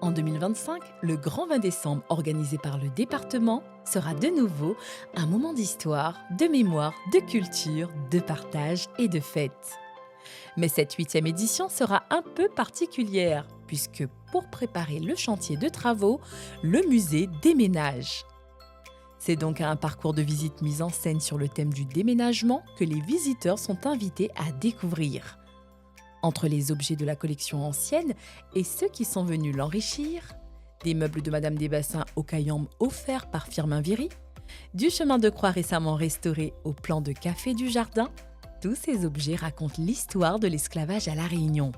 En 2025, le Grand 20 décembre organisé par le département sera de nouveau un moment d'histoire, de mémoire, de culture, de partage et de fête. Mais cette huitième édition sera un peu particulière, puisque pour préparer le chantier de travaux, le musée déménage. C'est donc à un parcours de visite mis en scène sur le thème du déménagement que les visiteurs sont invités à découvrir. Entre les objets de la collection ancienne et ceux qui sont venus l'enrichir, des meubles de Madame des Bassins au Cayambe offerts par Firmin Viry, du chemin de croix récemment restauré au plan de café du jardin, tous ces objets racontent l'histoire de l'esclavage à La Réunion.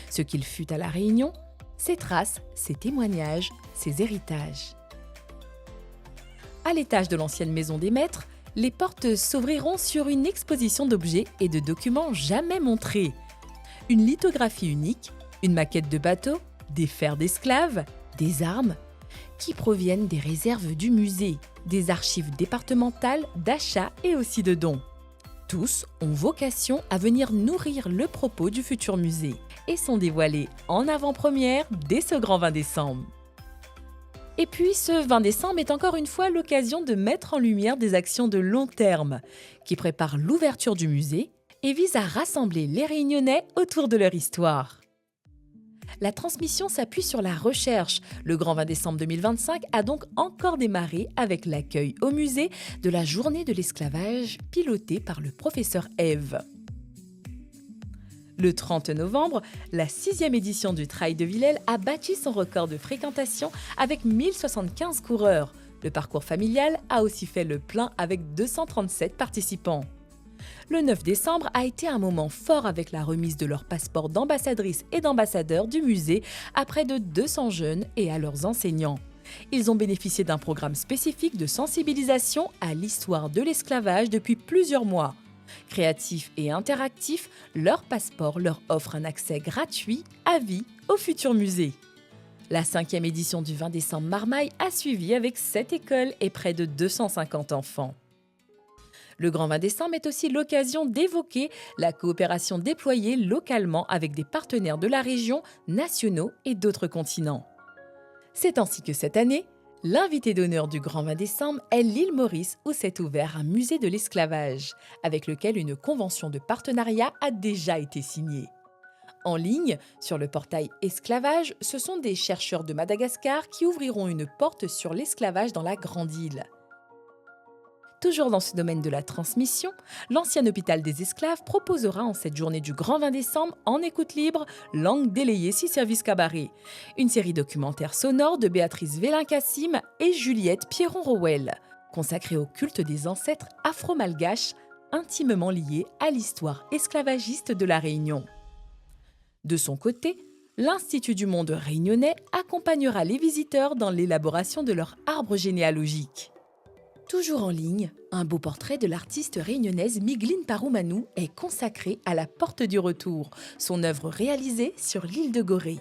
Ce qu'il fut à La Réunion, ses traces, ses témoignages, ses héritages. À l'étage de l'ancienne maison des maîtres, les portes s'ouvriront sur une exposition d'objets et de documents jamais montrés. Une lithographie unique, une maquette de bateau, des fers d'esclaves, des armes, qui proviennent des réserves du musée, des archives départementales, d'achats et aussi de dons. Tous ont vocation à venir nourrir le propos du futur musée et sont dévoilés en avant-première dès ce grand 20 décembre. Et puis, ce 20 décembre est encore une fois l'occasion de mettre en lumière des actions de long terme qui préparent l'ouverture du musée et visent à rassembler les Réunionnais autour de leur histoire. La transmission s'appuie sur la recherche. Le Grand 20 décembre 2025 a donc encore démarré avec l'accueil au musée de la journée de l'esclavage pilotée par le professeur Ève. Le 30 novembre, la 6e édition du Trail de Villèle a battu son record de fréquentation avec 1075 coureurs. Le parcours familial a aussi fait le plein avec 237 participants. Le 9 décembre a été un moment fort avec la remise de leurs passeports d'ambassadrices et d'ambassadeurs du musée à près de 200 jeunes et à leurs enseignants. Ils ont bénéficié d'un programme spécifique de sensibilisation à l'histoire de l'esclavage depuis plusieurs mois. Créatif et interactif, leur passeport leur offre un accès gratuit à vie au futur musée. La 5e édition du 20 décembre Marmaille a suivi avec 7 écoles et près de 250 enfants. Le Grand 20 décembre est aussi l'occasion d'évoquer la coopération déployée localement avec des partenaires de la région, nationaux et d'autres continents. C'est ainsi que cette année, l'invité d'honneur du Grand 20 décembre est l'île Maurice où s'est ouvert un musée de l'esclavage, avec lequel une convention de partenariat a déjà été signée. En ligne, sur le portail Esclavage, ce sont des chercheurs de Madagascar qui ouvriront une porte sur l'esclavage dans la Grande Île. Toujours dans ce domaine de la transmission, l'ancien hôpital des esclaves proposera en cette journée du Grand 20 décembre, en écoute libre, Langue délayée si service cabaret, une série documentaire sonore de Béatrice Vélin-Cassim et Juliette Pierron-Rowell, consacrée au culte des ancêtres afro-malgaches, intimement liés à l'histoire esclavagiste de la Réunion. De son côté, l'Institut du monde réunionnais accompagnera les visiteurs dans l'élaboration de leur arbre généalogique. Toujours en ligne, un beau portrait de l'artiste réunionnaise Migline Paroumanou est consacré à la Porte du Retour, son œuvre réalisée sur l'île de Gorée.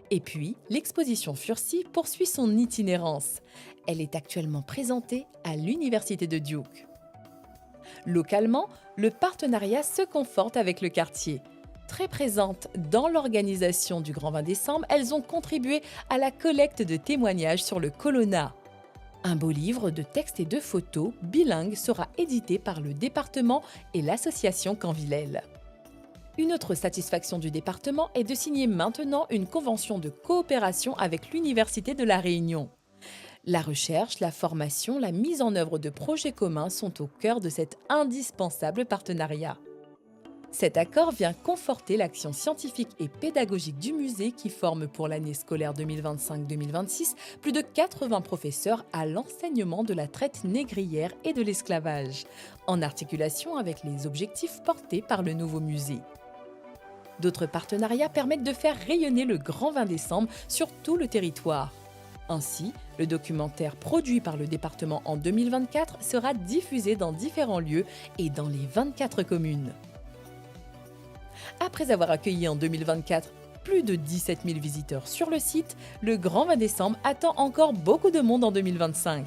Et puis, l'exposition Furcy poursuit son itinérance. Elle est actuellement présentée à l'Université de Duke. Localement, le partenariat se conforte avec le quartier. Très présentes dans l'organisation du Grand 20 décembre, elles ont contribué à la collecte de témoignages sur le Colonna. Un beau livre de textes et de photos bilingue sera édité par le département et l'association Canvillel. Une autre satisfaction du département est de signer maintenant une convention de coopération avec l'Université de La Réunion. La recherche, la formation, la mise en œuvre de projets communs sont au cœur de cet indispensable partenariat. Cet accord vient conforter l'action scientifique et pédagogique du musée qui forme pour l'année scolaire 2025-2026 plus de 80 professeurs à l'enseignement de la traite négrière et de l'esclavage, en articulation avec les objectifs portés par le nouveau musée. D'autres partenariats permettent de faire rayonner le Grand 20 décembre sur tout le territoire. Ainsi, le documentaire produit par le département en 2024 sera diffusé dans différents lieux et dans les 24 communes. Après avoir accueilli en 2024 plus de 17 000 visiteurs sur le site, le Grand 20 décembre attend encore beaucoup de monde en 2025.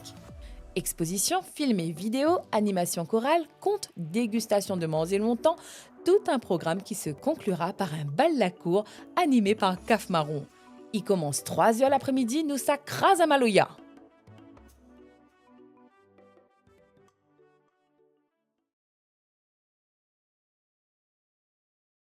Expositions, films et vidéos, animation chorale, contes, dégustation de Mans et Longtemps, tout un programme qui se conclura par un bal la cour animé par Caf Marron. Il commence 3 heures l'après-midi, nous ça crase à Maloya.